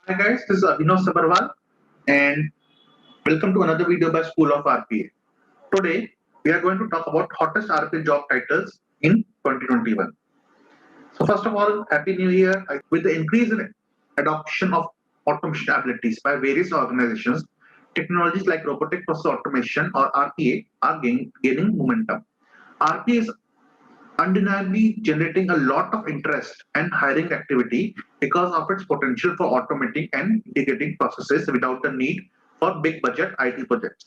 Hi guys, this is Abhinav Sabharwal and welcome to another video by School of RPA. Today we are going to talk about hottest RPA job titles in 2021. So first of all, Happy New Year. With the increase in adoption of automation abilities by various organizations, technologies like Robotic Process Automation or RPA are gaining momentum. RPA is undeniably generating a lot of interest and hiring activity because of its potential for automating and integrating processes without the need for big budget IT projects.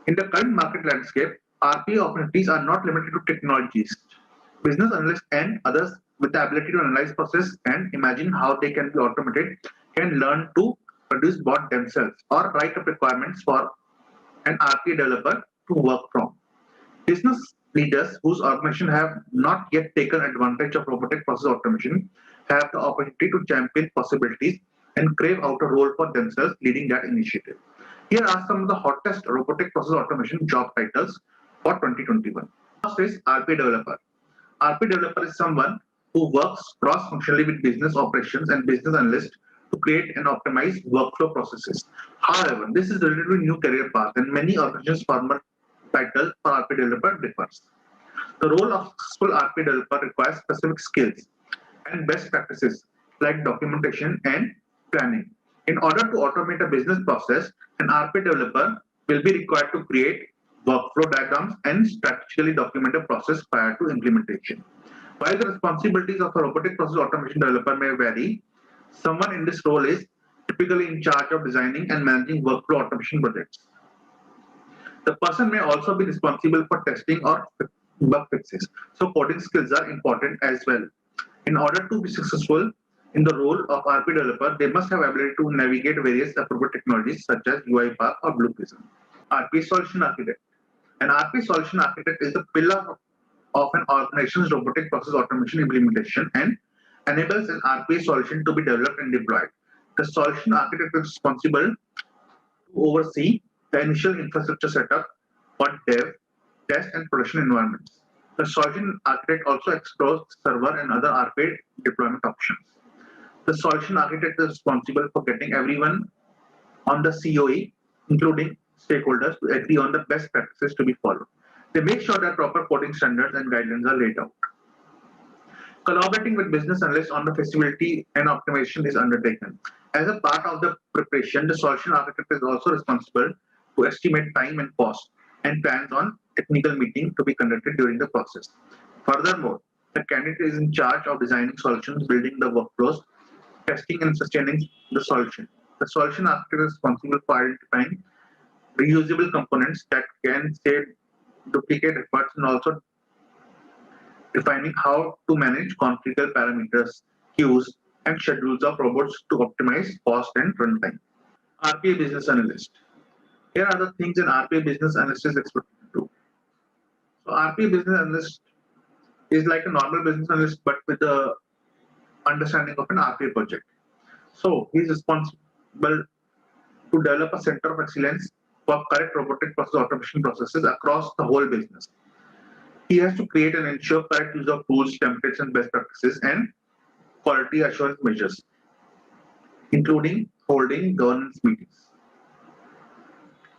In the current market landscape, RPA opportunities are not limited to technologies. Business analysts and others with the ability to analyze process and imagine how they can be automated can learn to produce bot themselves or write up requirements for an RPA developer to work from. Business leaders whose organization have not yet taken advantage of robotic process automation have the opportunity to champion possibilities and crave out a role for themselves leading that initiative. Here are some of the hottest robotic process automation job titles for 2021. First is RPA Developer. RPA Developer is someone who works cross-functionally with business operations and business analysts to create and optimize workflow processes. However, this is a relatively new career path and many organizations' former title for RPA developer differs. The role of successful RPA developer requires specific skills and best practices like documentation and planning. In order to automate a business process, an RPA developer will be required to create workflow diagrams and strategically document a process prior to implementation. While the responsibilities of a robotic process automation developer may vary, someone in this role is typically in charge of designing and managing workflow automation projects. The person may also be responsible for testing or bug fixes, so coding skills are important as well. In order to be successful in the role of RP developer, they must have ability to navigate various appropriate technologies such as UiPath or Blue Prism. RP Solution Architect. An RP Solution Architect is the pillar of an organization's robotic process automation implementation and enables an RPA solution to be developed and deployed. The solution architect is responsible to oversee the initial infrastructure setup for dev, test, and production environments. The solution architect also explores server and other RPA deployment options. The solution architect is responsible for getting everyone on the COE, including stakeholders, to agree on the best practices to be followed. They make sure that proper coding standards and guidelines are laid out. Collaborating with business analysts on the feasibility and optimization is undertaken. As a part of the preparation, the solution architect is also responsible to estimate time and cost and plans on technical meeting to be conducted during the process. Furthermore, the candidate is in charge of designing solutions, building the workflows, testing and sustaining the solution. The solution architect is responsible for identifying reusable components that can save duplicate efforts and also defining how to manage configurable parameters, queues, and schedules of robots to optimize cost and runtime. RPA Business Analyst. Here are the things an RPA Business Analyst is expected to do. So RPA Business Analyst is like a normal business analyst but with the understanding of an RPA project. So he is responsible to develop a center of excellence for correct robotic process automation processes across the whole business. He has to create and ensure correct use of tools, templates, and best practices and quality assurance measures, including holding governance meetings.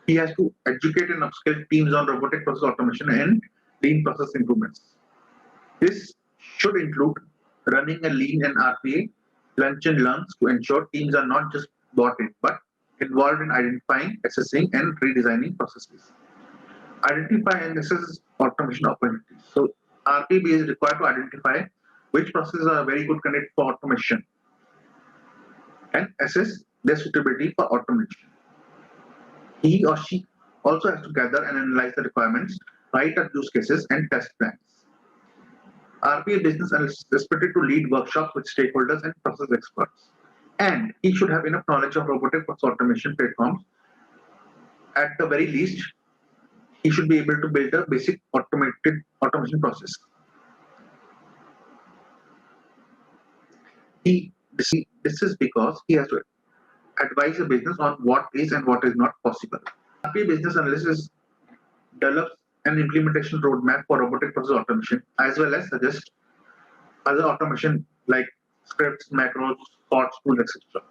He has to educate and upskill teams on robotic process automation and lean process improvements. This should include running a lean and RPA lunch and learns to ensure teams are not just bought in, but involved in identifying, assessing, and redesigning processes. Identify and assess automation opportunities. So RPB is required to identify which processes are a very good candidate for automation and assess their suitability for automation. He or she also has to gather and analyze the requirements, write up use cases, and test plans. RPA business analyst is expected to lead workshops with stakeholders and process experts. And he should have enough knowledge of robotic process automation platforms. At the very least, he should be able to build a basic automated automation process. This is because he has to advise the business on what is and what is not possible. RPA business analysis develops an implementation roadmap for robotic process automation as well as suggest other automation like scripts, macros, spots, tools, etc.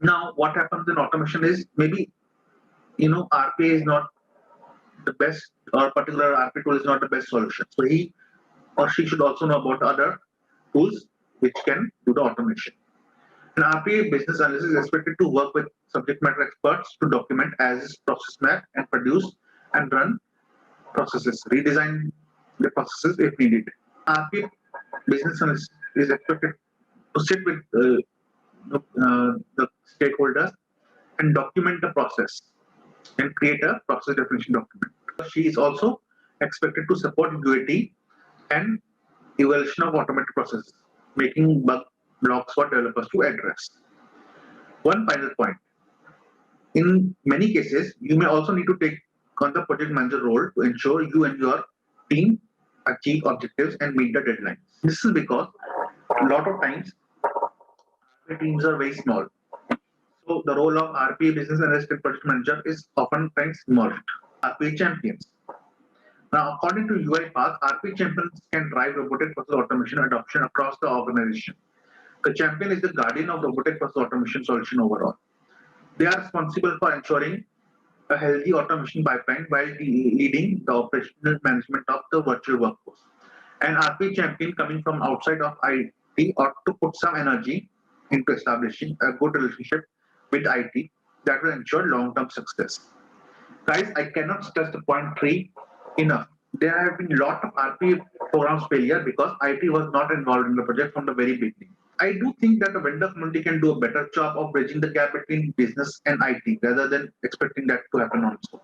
Now, what happens in automation is maybe RPA is not the best, or particular RPA tool is not the best solution. So he or she should also know about other tools which can do the automation. An RPA business analyst is expected to work with subject matter experts to document as is process map and produce and run processes, redesign the processes if needed. RPA business analyst is expected to sit with the stakeholders and document the process and create a process definition document. She is also expected to support UAT and evaluation of automated processes, making bug blocks for developers to address. One final point. In many cases, you may also need to take on the project manager role to ensure you and your team achieve objectives and meet the deadlines. This is because a lot of times the teams are very small. So the role of RPA business analyst and project manager is oftentimes merged. RPA champions. Now, according to UiPath, RPA champions can drive robotic process automation adoption across the organization. The champion is the guardian of robotic process automation solution overall. They are responsible for ensuring a healthy automation pipeline while leading the operational management of the virtual workforce. An RPA champion coming from outside of IT ought to put some energy into establishing a good relationship with IT that will ensure long-term success. Guys, I cannot stress the point 3 enough. There have been a lot of RPA programs failure because IT was not involved in the project from the very beginning. I do think that the vendor community can do a better job of bridging the gap between business and IT rather than expecting that to happen also.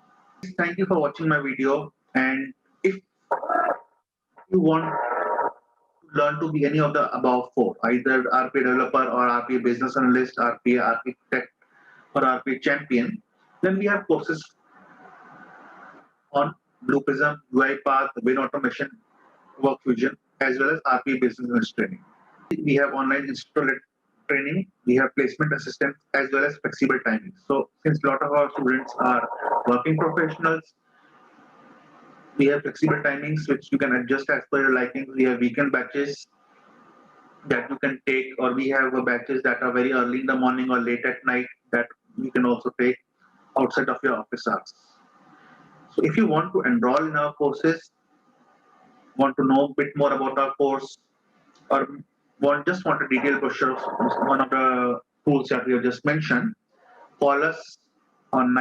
Thank you for watching my video, and if you want to learn to be any of the above 4, either RPA developer or RPA business analyst, RPA architect or RPA champion, then we have courses on Blue Prism, UiPath, Win Automation, Work Fusion, as well as RPA Business Analyst training. We have online instructor training, we have placement assistance, as well as flexible timing. So since a lot of our students are working professionals, we have flexible timings which you can adjust as per your liking. We have weekend batches that you can take, or we have batches that are very early in the morning or late at night that you can also take outside of your office hours. So if you want to enroll in our courses, want to know a bit more about our course, or just want a detailed brochure of one of the tools that we have just mentioned, call us on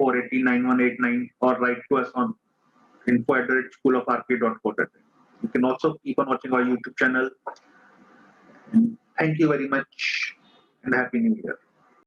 900-480-9189 or write to us on info@schoolof.rpa.co.in. You can also keep on watching our YouTube channel. Thank you very much and Happy New Year.